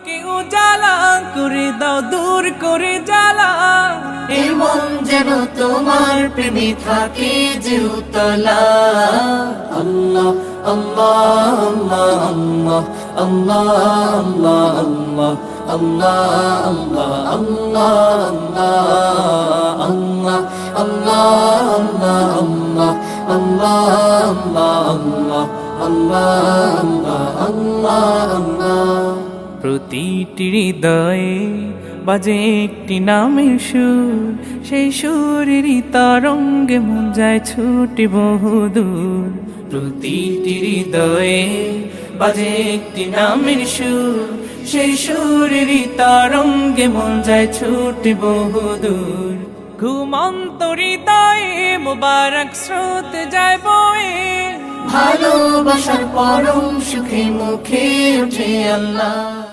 কে উজালা করে দাও, দূর করে জ্বালা। এ মন যেন তোমার প্রেমে থাকে যে উতলা। আল্লাহ আল্লাহ আল্লাহ আল্লাহ আল্লাহ আল্লাহ আল্লাহ আল্লাহ আল্লাহ আল্লাহ আল্লাহ আল্লাহ আল্লাহ আল্লাহ আল্লাহ আল্লাহ। প্রতিটি হৃদয়ে বাজে একটি নামের সুর, সেই সুরেরই তরঙ্গে মন যায় ছুটে বহুদূর। প্রতিটি হৃদয়ে বাজে একটি নামের সুর, সেই সুরেরই তরঙ্গে মন যায় ছুটে বহুদূর। ঘুমন্ত হৃদয়ে মুবারক স্রোত যায় বয়ে, ভালোবাসার পরম সুখে মুখে ওঠে আল্লাহ।